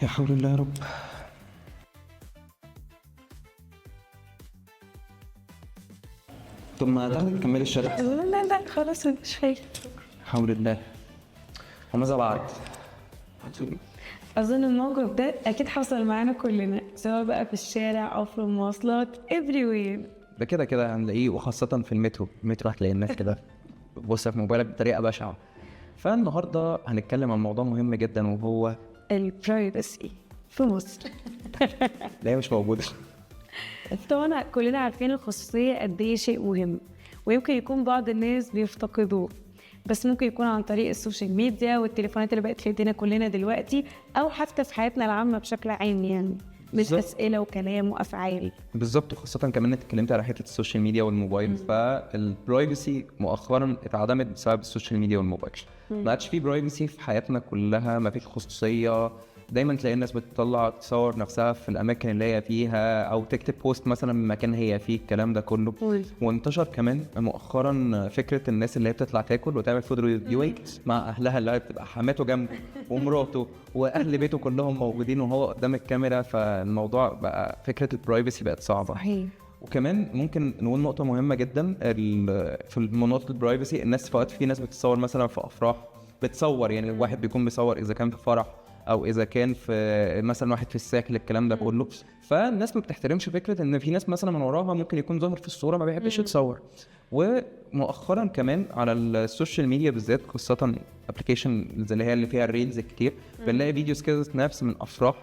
يا حول الله يا رب. طب ما تاخدي تكملي الشرح. لا خلاص مش فاكر. حول الله. وماذا بعد؟ اظن الموقف ده اكيد حصل معانا كلنا، سواء بقى في الشارع او في المواصلات everywhere. ده كده كده هنلاقيه، وخاصة في المترو هتلاقي الناس كده بص في موبايلك بطريقة بشعة. فالنهاردة هنتكلم عن موضوع مهم جدا، وهو البرايفسي في مصر. لا هي مش موجودة. طبعا كلنا عارفين الخصوصية قد ايه شيء مهم، ويمكن يكون بعض الناس بيفتقدوه، بس ممكن يكون عن طريق السوشيال ميديا والتليفونات اللي بقت في ايدينا كلنا دلوقتي، او حتى في حياتنا العامة بشكل عام، يعني من بالظبط. أسئلة وكلام وأفعال. بالظبط، وخاصة كمان انت اتكلمت على حتة السوشيال ميديا والموبايل، فالبرايفسي مؤخرا اتعدمت بسبب السوشيال ميديا والموبايل. ما عادش في برايفسي في حياتنا كلها، ما فيش خصوصية. دايما تلاقي الناس بتطلع تصور نفسها في الاماكن اللي هي فيها، او تكتب بوست مثلا من مكان هي فيه، الكلام ده كله. وانتشر كمان مؤخرا فكره الناس اللي هي بتطلع تاكل وتعمل فود ريفيوينج مع اهلها، اللي هي بتبقى حماته جنبه ومراته واهل بيته كلهم موجودين وهو قدام الكاميرا. فالموضوع بقى فكره البرايفسي بقت صعبه. صحيح. وكمان ممكن نقول نقطه مهمه جدا في المناطق البرايفسي، الناس في ناس بتصور مثلا في افراح، بتصور يعني الواحد بيكون بيصور اذا كان في فرح او اذا كان في مثلا واحد في الساحل، الكلام ده كله. فالناس ما بتحترمش فكره ان في ناس مثلا من وراها ممكن يكون ظاهر في الصوره ما بيحبش يتصور. ومؤخرا كمان على السوشيال ميديا بالذات، خاصه ابلكيشن اللي هي اللي فيها الريلز كتير، بنلاقي فيديوز كده سنابس من افراح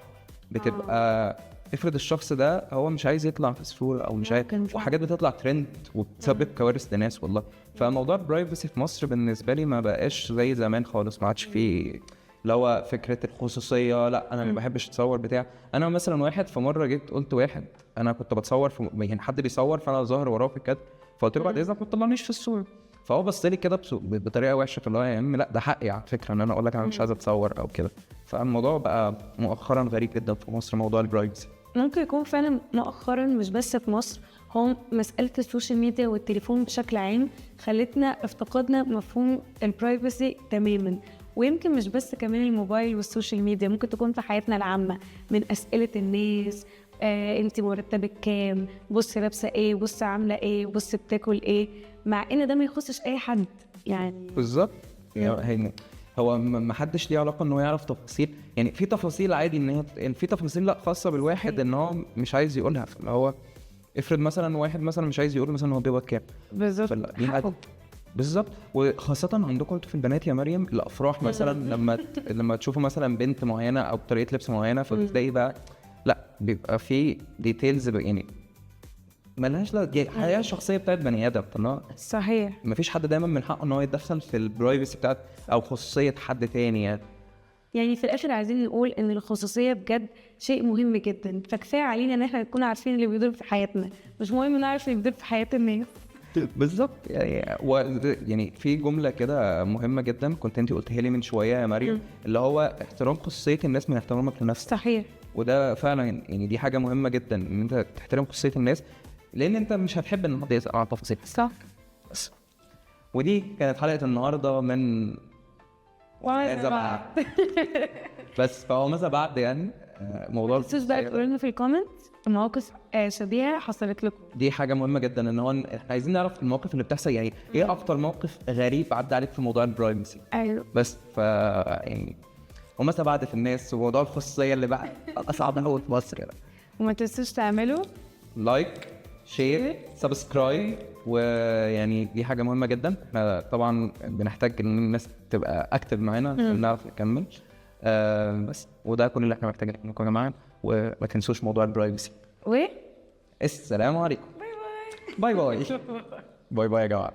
بتبقى افرض الشخص ده هو مش عايز يطلع في الصوره او مش عايز، وحاجات بتطلع ترند وبتسبب كوارث لناس والله. فموضوع البرايفسي في مصر بالنسبه لي ما بقاش زي زمان خالص، ما عادش فيه اللي هو فكره الخصوصيه. لا انا ما بحبش اتصور بتاع. انا مثلا واحد في مره جيت قلت واحد انا كنت بتصور في يعني حد بيصور فانا ظاهر وراه في الكادر، فقلت له بعد اذنك ما تطلعنيش في الصوره. فهو بص لي كده بطريقه وحشه، اللي هو يا عم لا ده حقي على فكره ان انا اقول لك انا مش عايز اتصور او كده. فالموضوع بقى مؤخرا غريب جدا في مصر، موضوع البرايفسي. ممكن يكون فعلا مؤخرا مش بس في مصر، هو مسألة السوشيال ميديا والتليفون بشكل عام خلتنا افتقدنا مفهوم البرايفسي تماما. ويمكن مش بس كمان الموبايل والسوشيال ميديا، ممكن تكون في حياتنا العامة من أسئلة الناس، انت مرتبك كام، بص لابسة ايه، بص عاملة ايه، بص بتاكل ايه، مع ان ده ما يخصش اي حد يعني. بالظبط. يعني هو ما حدش ليه علاقه ان هو يعرف تفاصيل، يعني في تفاصيل عادي ان هي في تفاصيل لا خاصه بالواحد ان هو مش عايز يقولها. اللي هو افرض مثلا واحد مثلا مش عايز يقول مثلا هو بيقبض كام. بالظبط. بالظبط. وخاصه عندكم انتوا في البنات يا مريم، الافراح مثلا لما تشوفوا مثلا بنت معينه او طريقه لبس معينه، فبتلاقي بقى لا بيبقى في ديتيلز يعني ملهاش حياه شخصيه بتاعت بني ادم. طبعا صحيح. مفيش حد دايما من حقه ان هو يتدخل في البرايفسي بتاعت او خصوصيه حد تاني يعني. يعني في الاخر عايزين نقول ان الخصوصيه بجد شيء مهم جدا، فكفايه علينا ان احنا نكون عارفين اللي بيدور في حياتنا، مش مهم نعرف اللي بيدور في حياه الناس. بالظبط. يعني في جمله كده مهمه جدا كنت انت قلتها لي من شويه يا مريم، اللي هو احترام خصوصيه الناس من احترامك لنفسك. صحيح. وده فعلا يعني دي حاجه مهمه جدا ان انت تحترم خصوصيه الناس، لان انت مش هتحب ان حد يسال عن تفاصيل. صح. بس ودي كانت حلقه النهارده من ماذا بعد. بس فهو ماذا بعد يعني موضوع تنسوش بقى تقولوا لنا في الكومنت مواقف شبيهه حصلت لكم. دي حاجه مهمه جدا، ان هو احنا عايزين نعرف المواقف اللي بتحصل، يعني ايه اكتر موقف غريب عدى عليك في موضوع البرايفسي. ايوه. بس يعني وماذا بعد في الناس وموضوع الخصوصيه اللي بقى اصعب قوي في مصر يعني. وما تنسوش تعملوا لايك، شير، سبسكرايب. ويعني دي حاجه مهمه جدا، احنا طبعا بنحتاج ان الناس تبقى اكتف معانا عشان نعرف نكمل. بس وده كل اللي احنا محتاجينه منكم يا جماعه، وما تنسوش موضوع البرايفسي. و السلام عليكم. باي باي. باي باي. باي باي يا جماعه.